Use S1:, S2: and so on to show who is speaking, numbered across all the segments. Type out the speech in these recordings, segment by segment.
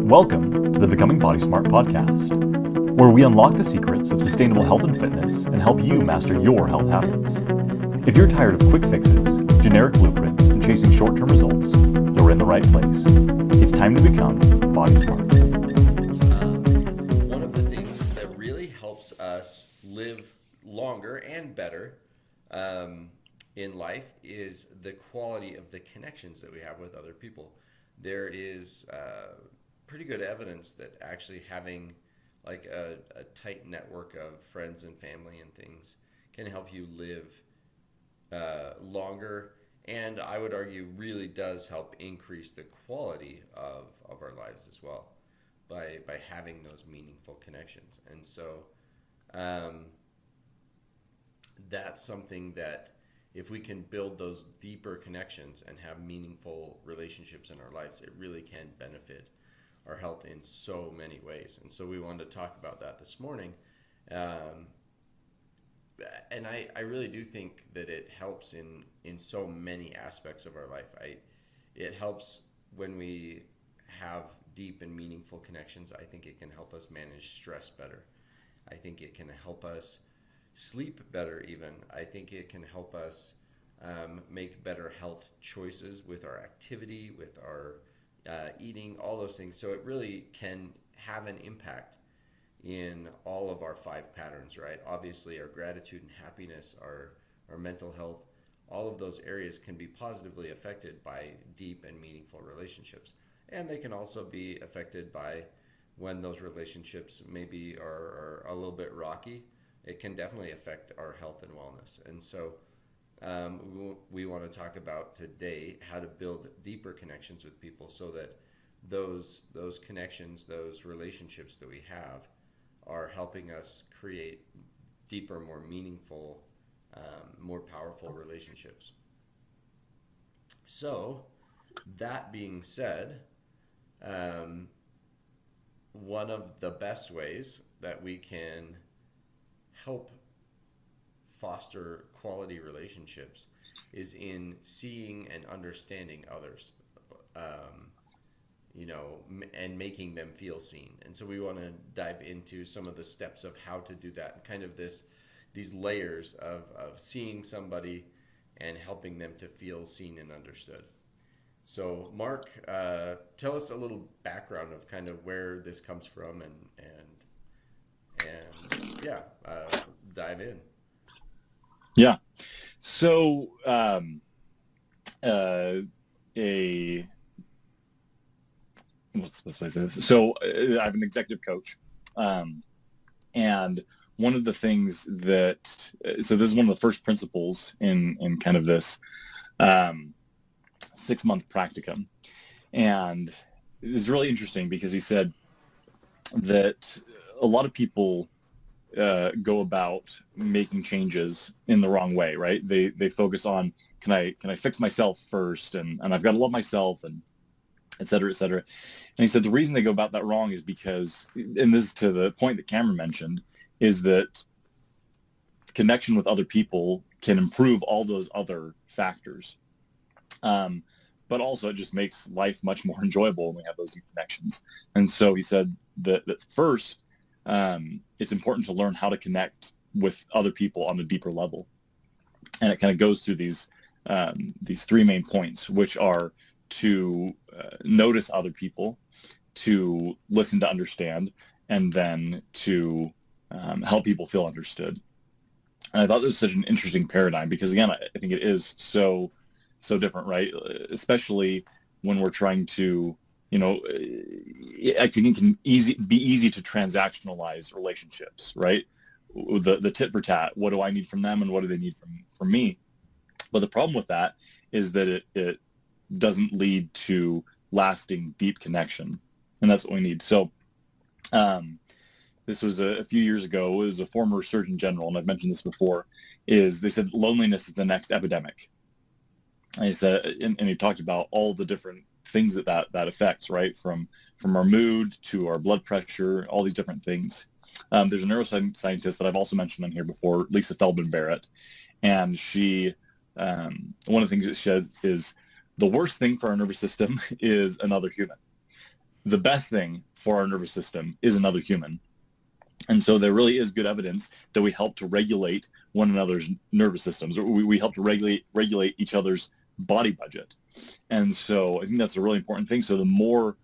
S1: Welcome to the Becoming Body Smart podcast, where we unlock the secrets of sustainable health and fitness and help you master your health habits. If you're tired of quick fixes, generic blueprints, and chasing short-term results, you're in the right place. It's time to become Body Smart.
S2: One of the things that really helps us live longer and better in life is the quality of the connections that we have with other people. There is pretty good evidence that actually having like a tight network of friends and family and things can help you live longer, and I would argue really does help increase the quality of our lives as well by having those meaningful connections. And so that's something that if we can build those deeper connections and have meaningful relationships in our lives, it really can benefit our health in so many ways. And so we wanted to talk about that this morning. And I really do think that it helps in so many aspects of our life. It helps when we have deep and meaningful connections. I think it can help us manage stress better. I think it can help us sleep better even. I think it can help us make better health choices with our activity, with our eating, all those things. So it really can have an impact in all of our 5 patterns, right? Obviously, our gratitude and happiness, our mental health, all of those areas can be positively affected by deep and meaningful relationships. And they can also be affected by when those relationships maybe are a little bit rocky. It can definitely affect our health and wellness. And so we want to talk about today how to build deeper connections with people so that those connections, those relationships that we have are helping us create deeper, more meaningful, more powerful relationships. So that being said, one of the best ways that we can help foster quality relationships is in seeing and understanding others, and making them feel seen. And so we want to dive into some of the steps of how to do that, kind of these layers of seeing somebody and helping them to feel seen and understood. So Mark, tell us a little background of kind of where this comes from and dive in.
S3: Yeah. So what's the best way to say this? So I'm an executive coach, and one of the things so this is one of the first principles in kind of this 6-month practicum, and it's really interesting because he said that a lot of people go about making changes in the wrong way, right? They focus on can I fix myself first, and I've got to love myself, and et cetera, et cetera. And he said the reason they go about that wrong is because, and this is to the point that Cameron mentioned, is that connection with other people can improve all those other factors. But also it just makes life much more enjoyable when we have those deep connections. And so he said that first, it's important to learn how to connect with other people on a deeper level. And it kind of goes through these 3 main points, which are to notice other people, to listen to understand, and then to help people feel understood. And I thought this was such an interesting paradigm because, again, I think it is so different, right? Especially when we're trying to, I think it can be easy to transactionalize relationships, right? The tit for tat. What do I need from them, and what do they need from me? But the problem with that is that it doesn't lead to lasting, deep connection, and that's what we need. So, this was a few years ago. It was a former Surgeon General, and I've mentioned this before. They said loneliness is the next epidemic. And he said, and he talked about all the different things that affects, right? From our mood to our blood pressure, all these different things. There's a neuroscientist that I've also mentioned on here before, Lisa Feldman Barrett, and she, one of the things that she said is the worst thing for our nervous system is another human. the best thing for our nervous system is another human. And so there really is good evidence that we help to regulate one another's nervous systems, or we help to regulate each other's body budget. And so I think that's a really important thing. So the more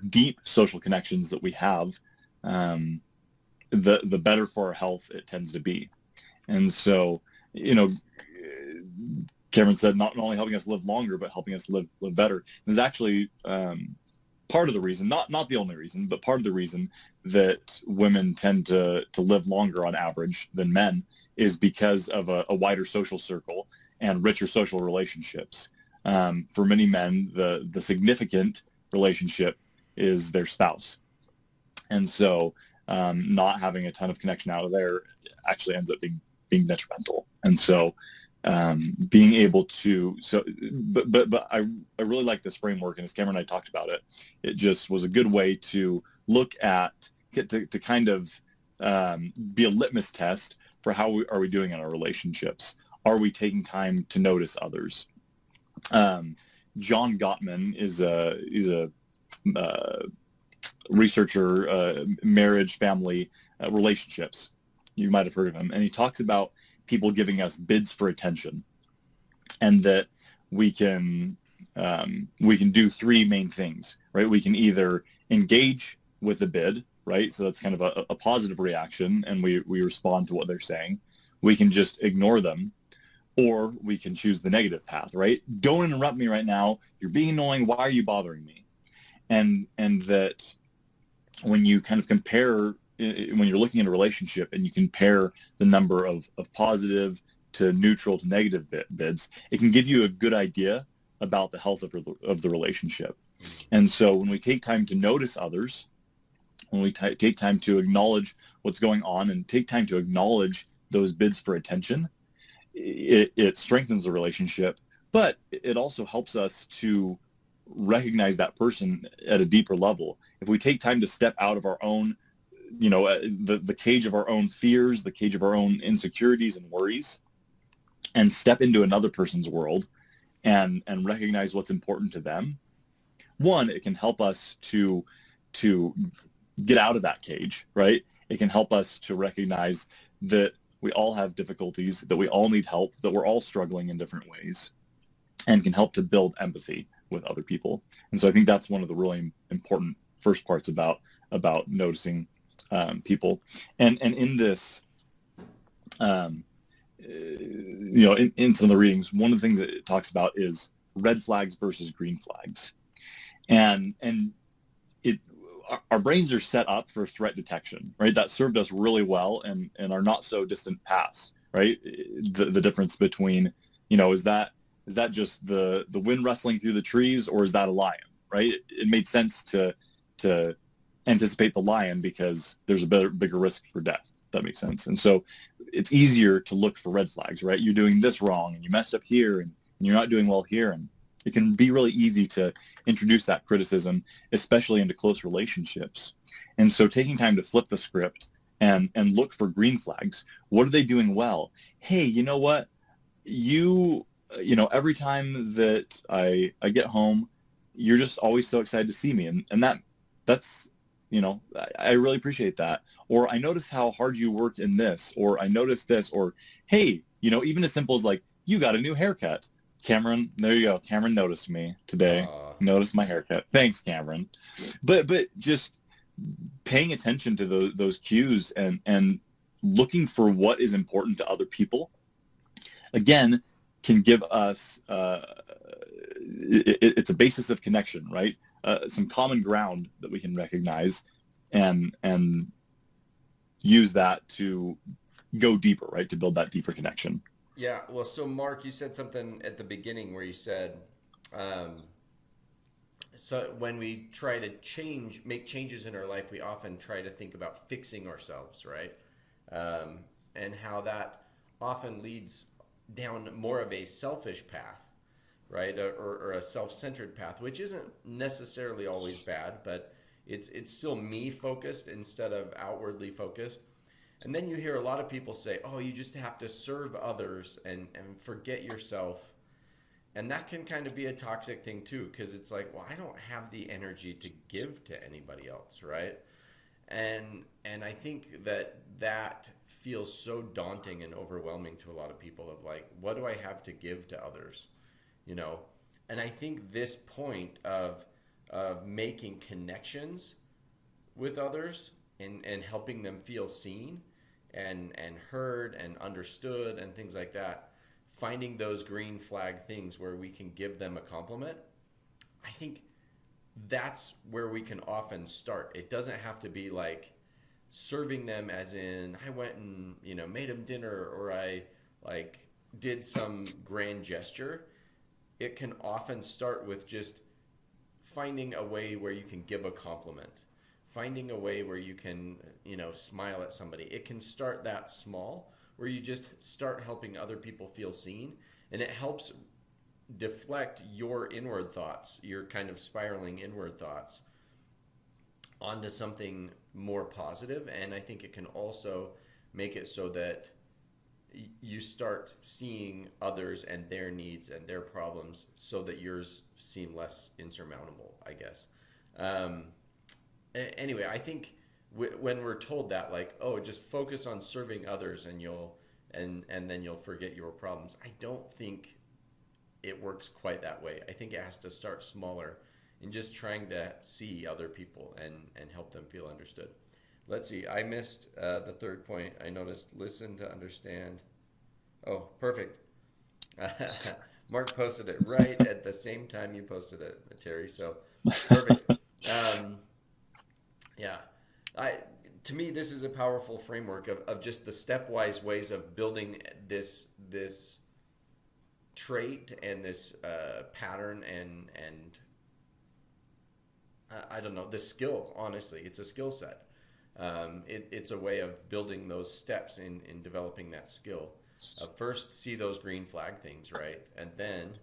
S3: deep social connections that we have, the better for our health it tends to be. And so, Cameron said not only helping us live longer, but helping us live better. There's actually part of the reason, not the only reason, but part of the reason that women tend to live longer on average than men is because of a wider social circle and richer social relationships. For many men, the significant relationship is their spouse. And so not having a ton of connection out of there actually ends up being detrimental. And so being able to, but I really like this framework, and as Cameron and I talked about it, it just was a good way to look at, to kind of be a litmus test for how are we doing in our relationships. Are we taking time to notice others? John Gottman is a researcher, marriage, family, relationships. You might have heard of him. And he talks about people giving us bids for attention, and that we can do three main things, right? We can either engage with the bid, right? So that's kind of a positive reaction, and we respond to what they're saying. We can just ignore them, or we can choose the negative path, right? Don't interrupt me right now. You're being annoying. Why are you bothering me? And that when you kind of compare, when you're looking at a relationship and you compare the number of positive to neutral to negative bids, it can give you a good idea about the health of the relationship. And so when we take time to notice others, when we take time to acknowledge what's going on and take time to acknowledge those bids for attention, it strengthens the relationship, but it also helps us to recognize that person at a deeper level. If we take time to step out of our own, the cage of our own fears, the cage of our own insecurities and worries, and step into another person's world and recognize what's important to them, one, it can help us to get out of that cage, right? It can help us to recognize that we all have difficulties, that we all need help, that we're all struggling in different ways, and can help to build empathy with other people. And so I think that's one of the really important first parts about noticing people. And in this, in some of the readings, one of the things that it talks about is red flags versus green flags. And our brains are set up for threat detection, right? That served us really well and our not so distant past, right? The difference between, is that just the wind rustling through the trees, or is that a lion, right? It made sense to anticipate the lion because there's a bigger risk for death. That makes sense. And so it's easier to look for red flags, right? You're doing this wrong and you messed up here and you're not doing well here. And it can be really easy to introduce that criticism, especially into close relationships. And so taking time to flip the script and look for green flags. What are they doing well? Hey, you know what? Every time that I get home, you're just always so excited to see me. And that's, I really appreciate that. Or I notice how hard you work in this, or I noticed this, or, hey, even as simple as like, you got a new haircut. Cameron, there you go. Cameron noticed me today. Noticed my haircut. Thanks, Cameron. But just paying attention to those cues and looking for what is important to other people, again, can give us, it's a basis of connection, right? Some common ground that we can recognize and use that to go deeper, right? To build that deeper connection.
S2: Yeah, well, so Mark, you said something at the beginning where you said, so when we try to make changes in our life, we often try to think about fixing ourselves, right? And how that often leads down more of a selfish path, right? Or a self-centered path, which isn't necessarily always bad, but it's still me focused instead of outwardly focused. And then you hear a lot of people say, oh, you just have to serve others and forget yourself. and that can kind of be a toxic thing too, because it's like, well, I don't have the energy to give to anybody else, right? And I think that feels so daunting and overwhelming to a lot of people, of like, what do I have to give to others, you know? And I think this point of making connections with others and helping them feel seen and heard and understood and things like that, finding those green flag things where we can give them a compliment, I think that's where we can often start. It doesn't have to be like serving them as in I went and, you know, made them dinner, or I like did some grand gesture. It can often start with just finding a way where you can give a compliment, finding a way where you can, you know, smile at somebody. It can start that small, where you just start helping other people feel seen, and it helps deflect your inward thoughts, your kind of spiraling inward thoughts, onto something more positive. And I think it can also make it so that you start seeing others and their needs and their problems, so that yours seem less insurmountable, I guess. Anyway, I think when we're told that, like, oh, just focus on serving others and then you'll forget your problems, I don't think it works quite that way. I think it has to start smaller, in just trying to see other people and help them feel understood. Let's see. I missed the third point. I noticed listen to understand. Oh, perfect. Mark posted it right at the same time you posted it, Terry. So perfect. Yeah. To me, this is a powerful framework of just the stepwise ways of building this trait and this pattern and I don't know, this skill. Honestly, it's a skill set. It's a way of building those steps in developing that skill. First, see those green flag things, right? And then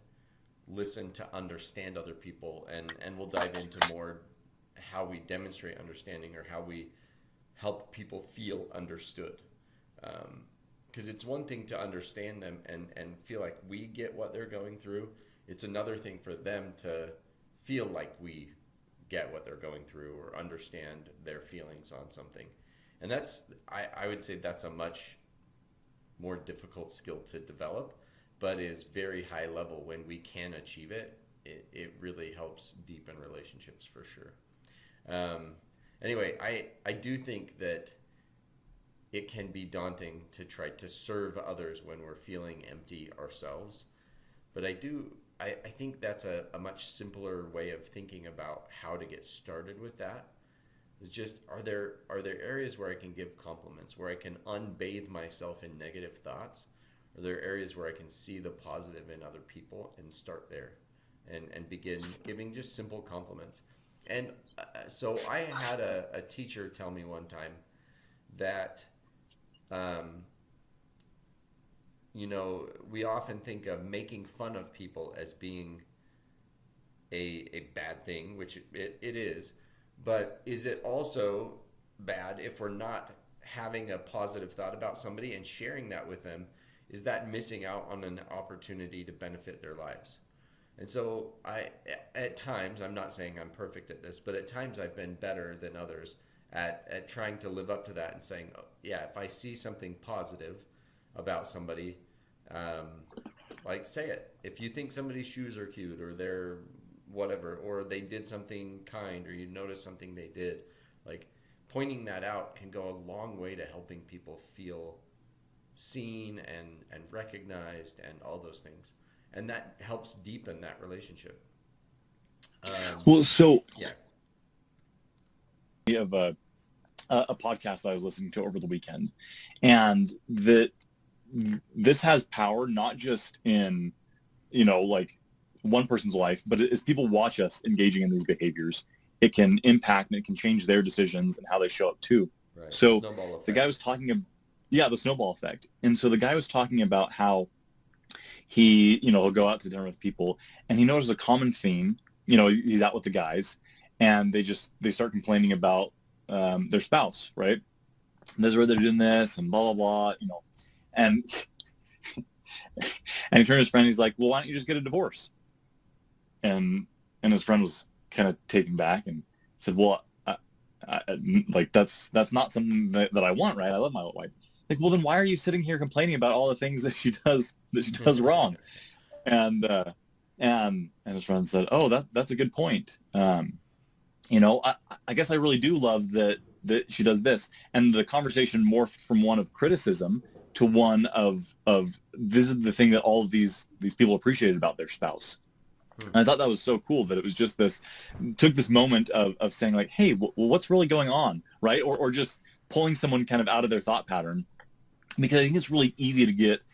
S2: listen to understand other people. And we'll dive into more how we demonstrate understanding, or how we help people feel understood. Because it's one thing to understand them and feel like we get what they're going through. It's another thing for them to feel like we get what they're going through, or understand their feelings on something. And that's, I would say that's a much more difficult skill to develop, but is very high level. When we can achieve it, it really helps deepen relationships for sure. Anyway, I do think that it can be daunting to try to serve others when we're feeling empty ourselves. But I think that's a much simpler way of thinking about how to get started with that. Is just, are there areas where I can give compliments, where I can unbathe myself in negative thoughts? Are there areas where I can see the positive in other people and start there and begin giving just simple compliments? And so I had a teacher tell me one time that, you know, we often think of making fun of people as being a bad thing, which it is. But is it also bad if we're not having a positive thought about somebody and sharing that with them? Is that missing out on an opportunity to benefit their lives? And so at times, I'm not saying I'm perfect at this, but at times I've been better than others at trying to live up to that and saying, oh, yeah, if I see something positive about somebody, like, say it. If you think somebody's shoes are cute, or they're whatever, or they did something kind, or you notice something they did, like, pointing that out can go a long way to helping people feel seen and recognized and all those things. And that helps deepen that relationship.
S3: Well, so
S2: yeah.
S3: We have a podcast I was listening to over the weekend, and that this has power not just in, you know, like one person's life, but as people watch us engaging in these behaviors, it can impact and it can change their decisions and how they show up too.
S2: Right.
S3: So
S2: Snowball effect.
S3: The guy was talking about, the snowball effect. And so the guy was talking about how he'll go out to dinner with people, and he notices a common theme. You know, he's out with the guys, and they start complaining about their spouse, right? And this is where they're doing this and blah, blah, blah, you know. And And he turned to his friend, he's like, well, why don't you just get a divorce? And his friend was kind of taken back and said, well, like that's not something that I want, right? I love my wife. Like, well, then why are you sitting here complaining about all the things that she does wrong? And his friend said, oh, that's a good point. I guess I really do love that she does this. And the conversation morphed from one of criticism to one of this is the thing that all of these people appreciated about their spouse. And I thought that was so cool that it was just took this moment of saying like, hey, what's really going on, right? Or just pulling someone kind of out of their thought pattern, because I think it's really easy to get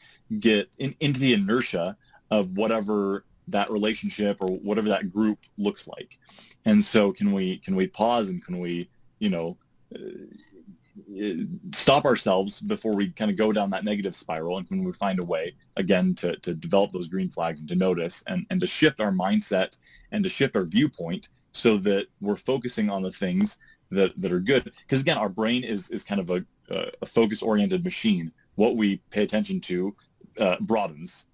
S3: into the inertia of whatever that relationship or whatever that group looks like. And so can we pause and can we, stop ourselves before we kind of go down that negative spiral, and can we find a way again to develop those green flags and to notice and to shift our mindset and to shift our viewpoint so that we're focusing on the things that are good. Because again, our brain is kind of a focus oriented machine. What we pay attention to broadens.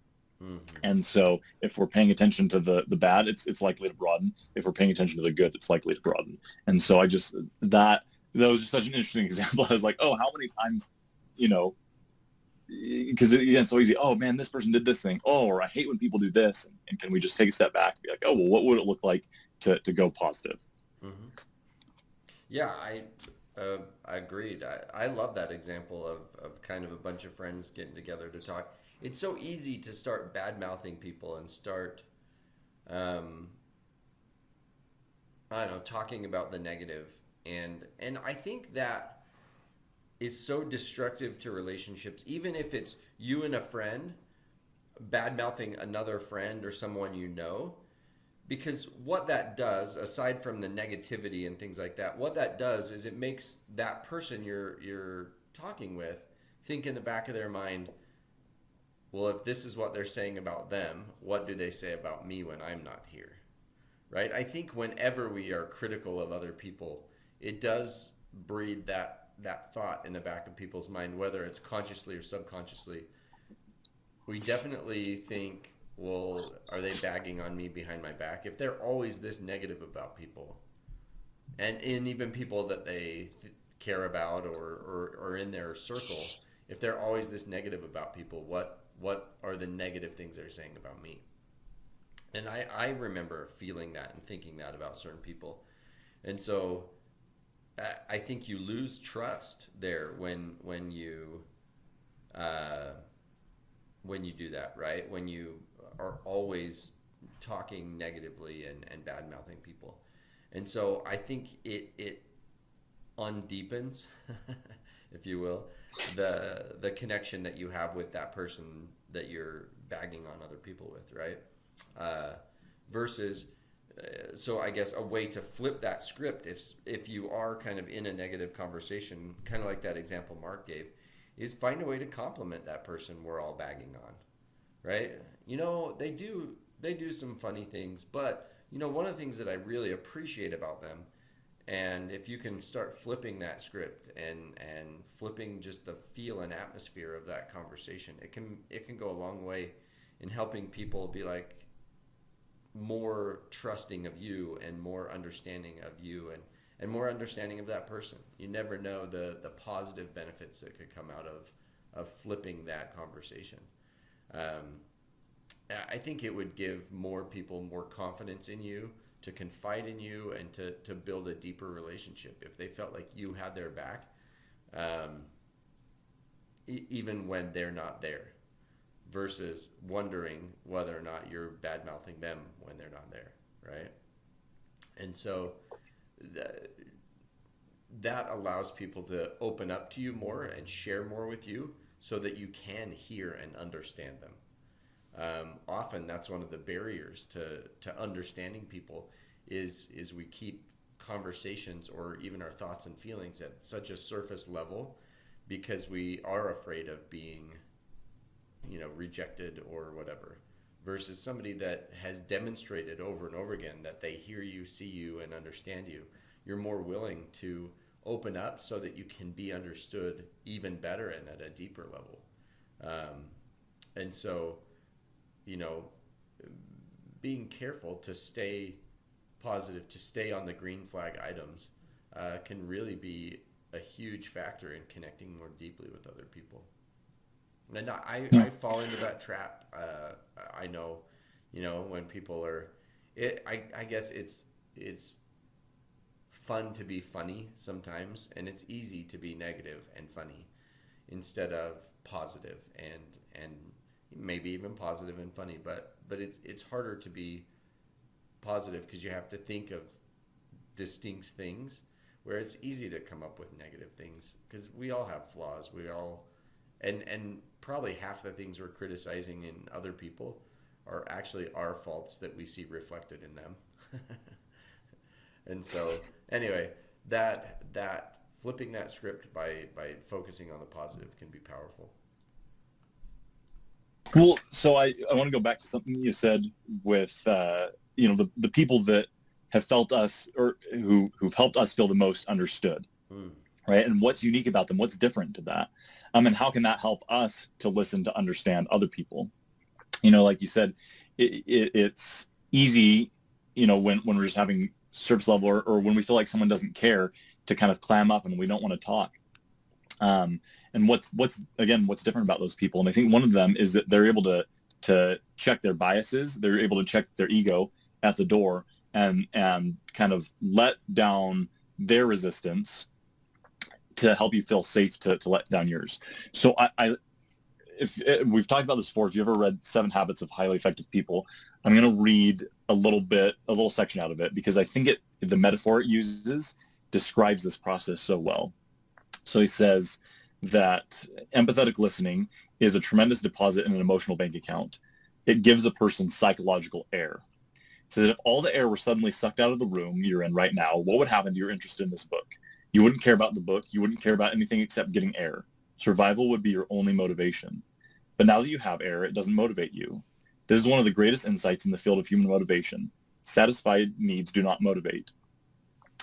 S3: Mm-hmm. And so if we're paying attention to the bad, it's likely to broaden. If we're paying attention to the good, it's likely to broaden. And so that was just such an interesting example. I was like, oh, how many times, because it's so easy. Oh man, this person did this thing. Oh, or I hate when people do this. And can we just take a step back and be like, oh, well, what would it look like to go positive?
S2: Mm-hmm. Yeah, I agreed. I love that example of kind of a bunch of friends getting together to talk. It's so easy to start bad-mouthing people and start, I don't know, talking about the negative. And I think that is so destructive to relationships, even if it's you and a friend bad-mouthing another friend or someone you know. Because what that does, aside from the negativity and things like that, what that does is it makes that person you're talking with think in the back of their mind, well, if this is what they're saying about them, what do they say about me when I'm not here? Right? I think whenever we are critical of other people, it does breed that thought in the back of people's mind, whether it's consciously or subconsciously. We definitely think, well, are they bagging on me behind my back? If they're always this negative about people, and even people that they care about or in their circle, if they're always this negative about people, what are the negative things they're saying about me? And I remember feeling that and thinking that about certain people. And so I think you lose trust there when you do that, right? When you are always talking negatively and bad-mouthing people. And so I think it undeepens, if you will, the connection that you have with that person that you're bagging on other people with, right? Versus, so I guess a way to flip that script, if you are kind of in a negative conversation, kind of like that example Mark gave, is find a way to compliment that person we're all bagging on, right? They do some funny things, but one of the things that I really appreciate about them, and if you can start flipping that script and flipping just the feel and atmosphere of that conversation, it can go a long way in helping people be like more trusting of you and more understanding of you and more understanding of that person. You never know the positive benefits that could come out of flipping that conversation. I think it would give more people more confidence in you, to confide in you, and to build a deeper relationship if they felt like you had their back, even when they're not there, versus wondering whether or not you're bad-mouthing them when they're not there, right? And so that allows people to open up to you more and share more with you so that you can hear and understand them. Often that's one of the barriers to understanding people is we keep conversations or even our thoughts and feelings at such a surface level because we are afraid of being, rejected or whatever, versus somebody that has demonstrated over and over again that they hear you, see you, and understand you. You're more willing to open up so that you can be understood even better and at a deeper level. And so, you know, being careful to stay positive, to stay on the green flag items, can really be a huge factor in connecting more deeply with other people. And I fall into that trap. I know, you know, when people are, I guess it's fun to be funny sometimes, and it's easy to be negative and funny instead of positive and maybe even positive and funny. But it's harder to be positive because you have to think of distinct things, where it's easy to come up with negative things because we all have flaws. We all, and probably half the things we're criticizing in other people are actually our faults that we see reflected in them. And so anyway, that flipping that script by focusing on the positive can be powerful.
S3: Well, so I want to go back to something you said with, you know, the people that have felt us, or who've helped us feel the most understood, right? And what's unique about them? What's different to that? And how can that help us to listen, to understand other people? You know, like you said, it's easy, you know, when we're just having surface level, or when we feel like someone doesn't care, to kind of clam up and we don't want to talk. And what's different about those people? And I think one of them is that they're able to check their biases. They're able to check their ego at the door and kind of let down their resistance to help you feel safe to let down yours. So if we've talked about this before, if you ever read 7 Habits of Highly Effective People, I'm going to read a little section out of it, because I think the metaphor it uses describes this process so well. So he says that empathetic listening is a tremendous deposit in an emotional bank account. It gives a person psychological air. So that if all the air were suddenly sucked out of the room you're in right now, what would happen to your interest in this book? You wouldn't care about the book. You wouldn't care about anything except getting air. Survival would be your only motivation. But now that you have air, it doesn't motivate you. This is one of the greatest insights in the field of human motivation. Satisfied needs do not motivate.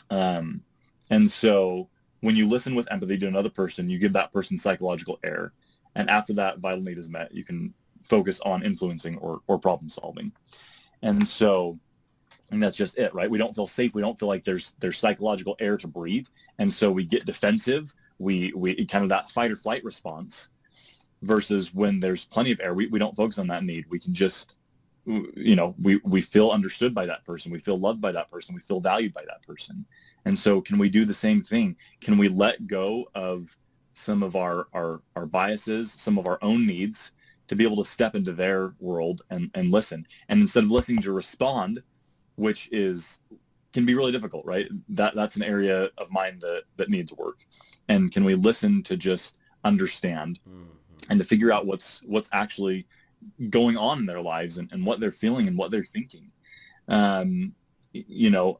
S3: And so when you listen with empathy to another person, you give that person psychological air. And after that vital need is met, you can focus on influencing or problem solving. And so, and that's just it, right? We don't feel safe. We don't feel like there's psychological air to breathe. And so we get defensive. We kind of that fight or flight response, versus when there's plenty of air, we don't focus on that need. We can just, you know, we feel understood by that person. We feel loved by that person. We feel valued by that person. And so can we do the same thing? Can we let go of some of our biases, some of our own needs, to be able to step into their world and listen? And instead of listening to respond, which can be really difficult, right? That's an area of mine that needs work. And can we listen to just understand and to figure out what's actually going on in their lives and what they're feeling and what they're thinking? You know,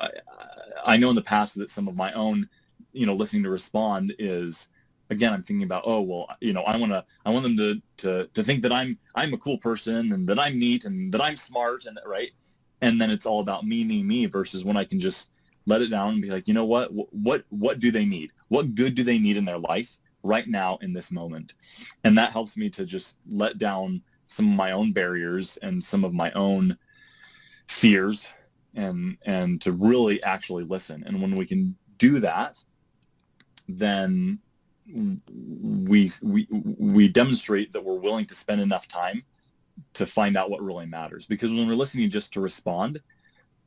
S3: I know in the past that some of my own, you know, listening to respond is, again, I'm thinking about, oh, well, you know, I want them to think that I'm a cool person and that I'm neat and that I'm smart, and right. And then it's all about me, versus when I can just let it down and be like, you know what do they need? What good do they need in their life right now in this moment? And that helps me to just let down some of my own barriers and some of my own fears and to really actually listen. And when we can do that, then we demonstrate that we're willing to spend enough time to find out what really matters. Because when we're listening just to respond,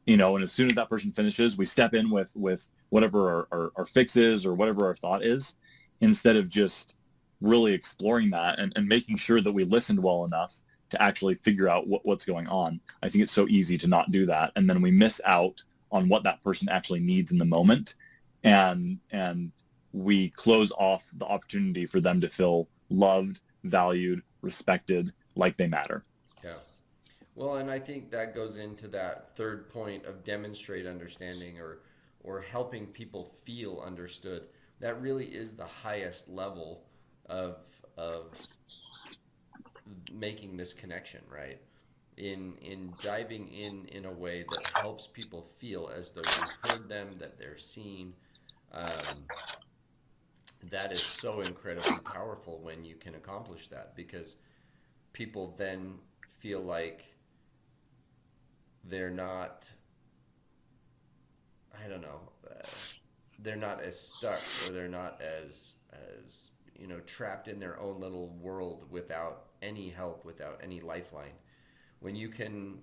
S3: you know, and as soon as that person finishes, we step in with whatever our fix is or whatever our thought is, instead of just really exploring that and making sure that we listened well enough to actually figure out what's going on. I think it's so easy to not do that, and then we miss out on what that person actually needs in the moment, and we close off the opportunity for them to feel loved, valued, respected, like they matter.
S2: Yeah. Well, and I think that goes into that third point of demonstrate understanding, or helping people feel understood. That really is the highest level of making this connection, right? In diving in a way that helps people feel as though you've heard them, that they're seen. That is so incredibly powerful when you can accomplish that, because people then feel like they're not, I don't know, they're not as stuck, or they're not as trapped in their own little world without any help, without any lifeline. When you can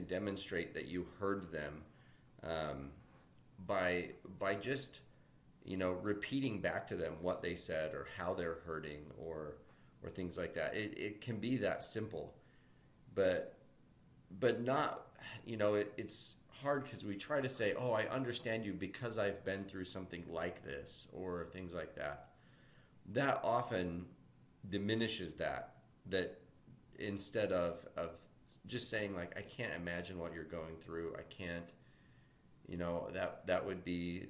S2: demonstrate that you heard them, by just repeating back to them what they said, or how they're hurting, or things like that. It can be that simple, but not, it's hard because we try to say, oh, I understand you because I've been through something like this, or things like that. That often diminishes that instead of just saying, like, I can't imagine what you're going through. I can't, that would be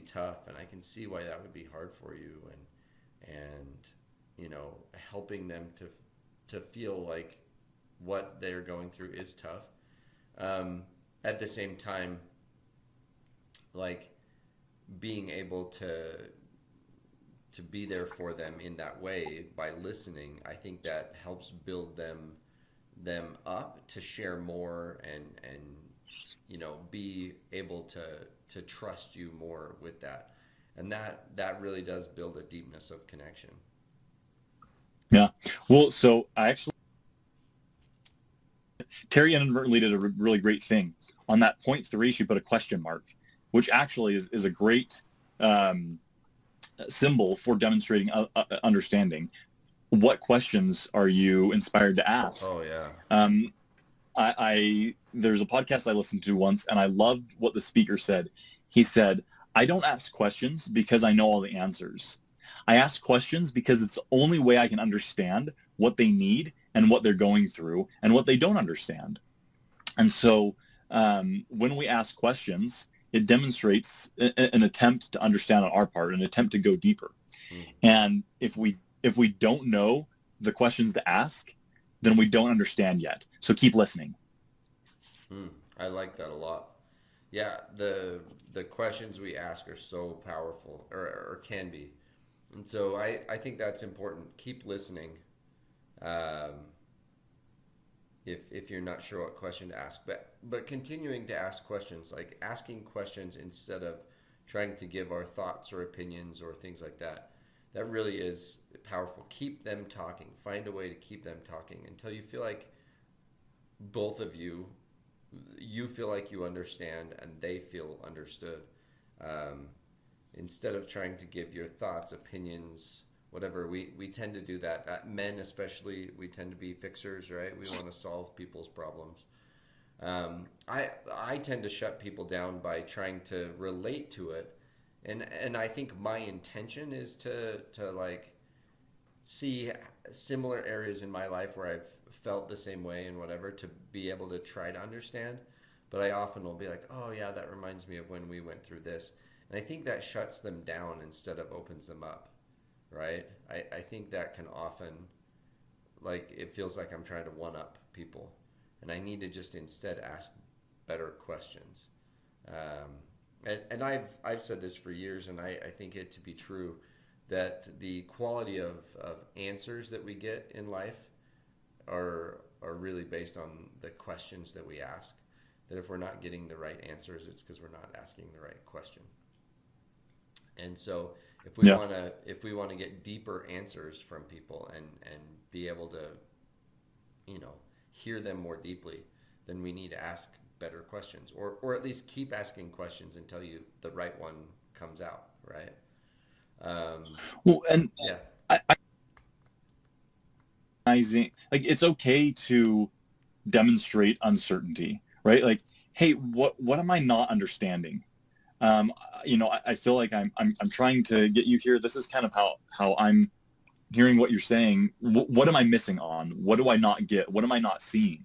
S2: tough, and I can see why that would be hard for you, and helping them to feel like what they're going through is tough. At the same time, like, being able to be there for them in that way by listening, I think that helps build them up to share more, and be able to trust you more with that. And that really does build a deepness of connection.
S3: Yeah. Well, so Terry inadvertently did a really great thing. On that point 3, she put a question mark, which actually is a great symbol for demonstrating understanding. What questions are you inspired to ask?
S2: Oh, yeah.
S3: There's a podcast I listened to once, and I loved what the speaker said. He said, I don't ask questions because I know all the answers. I ask questions because it's the only way I can understand what they need and what they're going through and what they don't understand. And so when we ask questions, it demonstrates an attempt to understand on our part, an attempt to go deeper. And if we don't know the questions to ask, then we don't understand yet. So keep listening.
S2: I like that a lot. Yeah, the questions we ask are so powerful, or can be. And so I think that's important. Keep listening. If you're not sure what question to ask, but continuing to ask questions, like asking questions instead of trying to give our thoughts or opinions or things like that, that really is powerful. Keep them talking. Find a way to keep them talking until you feel like both of you feel like you understand and they feel understood. Instead of trying to give your thoughts, opinions, whatever, we tend to do that. Men especially, we tend to be fixers, right? We want to solve people's problems. I tend to shut people down by trying to relate to it, and I think my intention is to like see similar areas in my life where I've felt the same way and whatever, to be able to try to understand. But I often will be like, oh yeah, that reminds me of when we went through this, and I think that shuts them down instead of opens them up. Right? I think that can often, like, it feels like I'm trying to one-up people, and I need to just instead ask better questions. And I've said this for years, and I think it to be true, that the quality of answers that we get in life are really based on the questions that we ask. That if we're not getting the right answers, it's because we're not asking the right question. And so if we want to get deeper answers from people and be able to, hear them more deeply, then we need to ask better questions, or at least keep asking questions until the right one comes out, right?
S3: Well, and
S2: yeah,
S3: like, it's okay to demonstrate uncertainty, right? Like, hey, what am I not understanding? I feel like I'm trying to get you here. This is kind of how I'm hearing what you're saying. What am I missing on? What do I not get? What am I not seeing?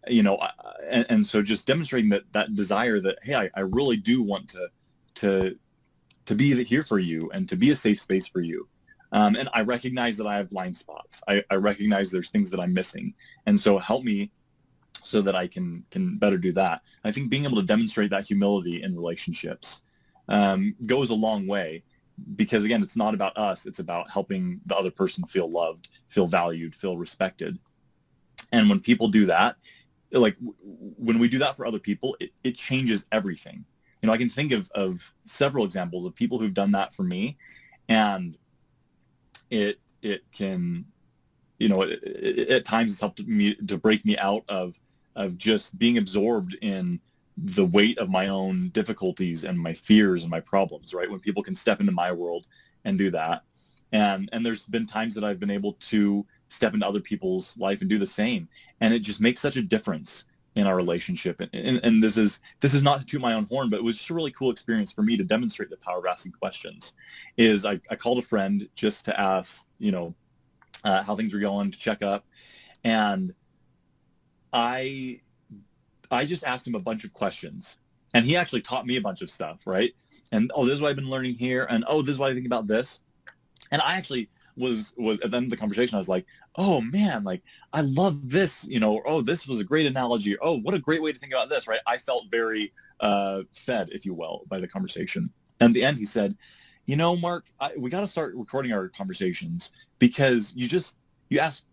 S3: And so just demonstrating that desire that, hey, I really do want to be here for you and to be a safe space for you. And I recognize that I have blind spots. I recognize there's things that I'm missing. And so help me so that I can better do that. I think being able to demonstrate that humility in relationships goes a long way, because again, it's not about us. It's about helping the other person feel loved, feel valued, feel respected. And when people do that, like when we do that for other people, it changes everything. You know, I can think of several examples of people who've done that for me, and it can, you know, at times it's helped me to break me out of just being absorbed in the weight of my own difficulties and my fears and my problems, right? When people can step into my world and do that. And there's been times that I've been able to step into other people's life and do the same. And it just makes such a difference in our relationship. And this is not to toot my own horn, but it was just a really cool experience for me to demonstrate the power of asking questions. I called a friend just to ask, you know, how things were going, to check up. And I just asked him a bunch of questions, and he actually taught me a bunch of stuff, right? And, oh, this is what I've been learning here, and, oh, this is what I think about this. And I actually was at the end of the conversation, I was like, oh man, like, I love this, you know, or, oh, this was a great analogy, or, oh, what a great way to think about this, right? I felt very fed, if you will, by the conversation. And at the end, he said, you know, Mark, we got to start recording our conversations, because you asked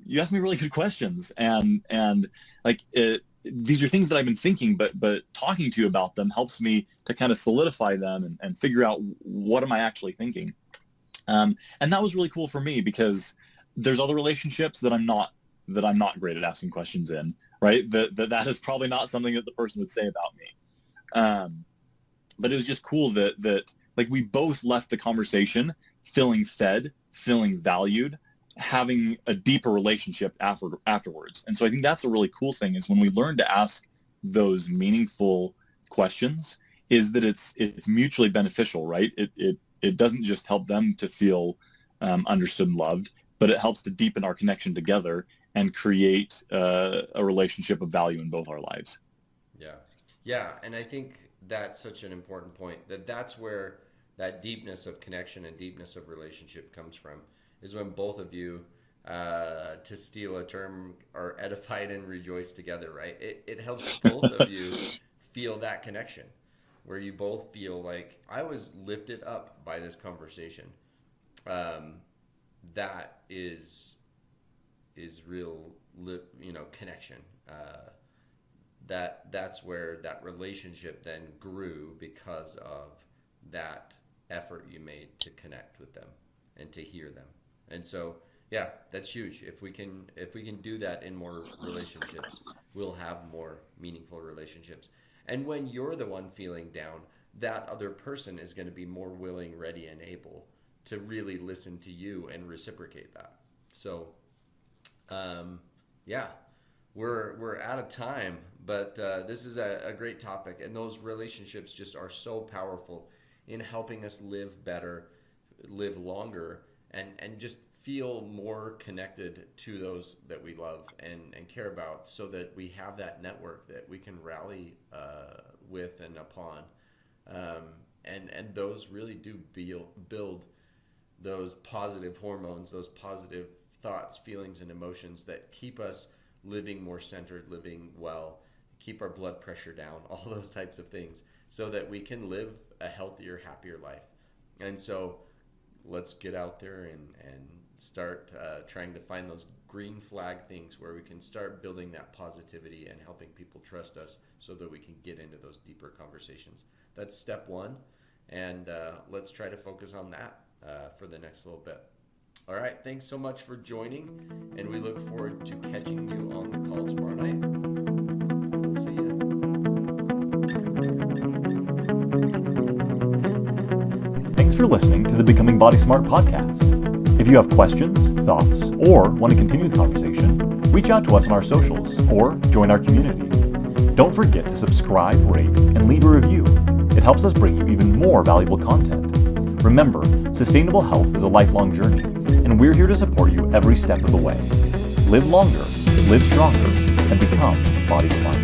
S3: me really good questions, and like these are things that I've been thinking, but talking to you about them helps me to kind of solidify them and figure out what am I actually thinking. And that was really cool for me, because there's other relationships that I'm not great at asking questions in, right? That is probably not something that the person would say about me. But it was just cool that like we both left the conversation feeling fed, feeling valued, having a deeper relationship afterwards. And so I think that's a really cool thing, is when we learn to ask those meaningful questions, is that it's mutually beneficial, right? It doesn't just help them to feel understood and loved, but it helps to deepen our connection together and create a relationship of value in both our lives.
S2: Yeah. And I think that's such an important point, that's where that deepness of connection and deepness of relationship comes from, is when both of you, to steal a term, are edified and rejoice together, right? It helps both of you feel that connection, where you both feel like, I was lifted up by this conversation. That is real, you know, connection. That's where that relationship then grew, because of that effort you made to connect with them and to hear them. And so, yeah, that's huge. If we can do that in more relationships, we'll have more meaningful relationships. And when you're the one feeling down, that other person is going to be more willing, ready, and able to really listen to you and reciprocate that. So, yeah, we're out of time, but this is a great topic, and those relationships just are so powerful in helping us live better, live longer, and just feel more connected to those that we love and care about, so that we have that network that we can rally with and upon. And those really do build those positive hormones, those positive thoughts, feelings, and emotions that keep us living more centered, living well, keep our blood pressure down, all those types of things, so that we can live a healthier, happier life. And so let's get out there and start trying to find those green flag things where we can start building that positivity and helping people trust us, so that we can get into those deeper conversations. That's step one, and let's try to focus on that for the next little bit. All right, thanks so much for joining, and we look forward to catching you on the call tomorrow night. We'll see you.
S1: Thanks for listening to the Becoming Body Smart podcast. If you have questions, thoughts, or want to continue the conversation, reach out to us on our socials or join our community. Don't forget to subscribe, rate, and leave a review. It helps us bring you even more valuable content. Remember, sustainable health is a lifelong journey, and we're here to support you every step of the way. Live longer, live stronger, and become body smart.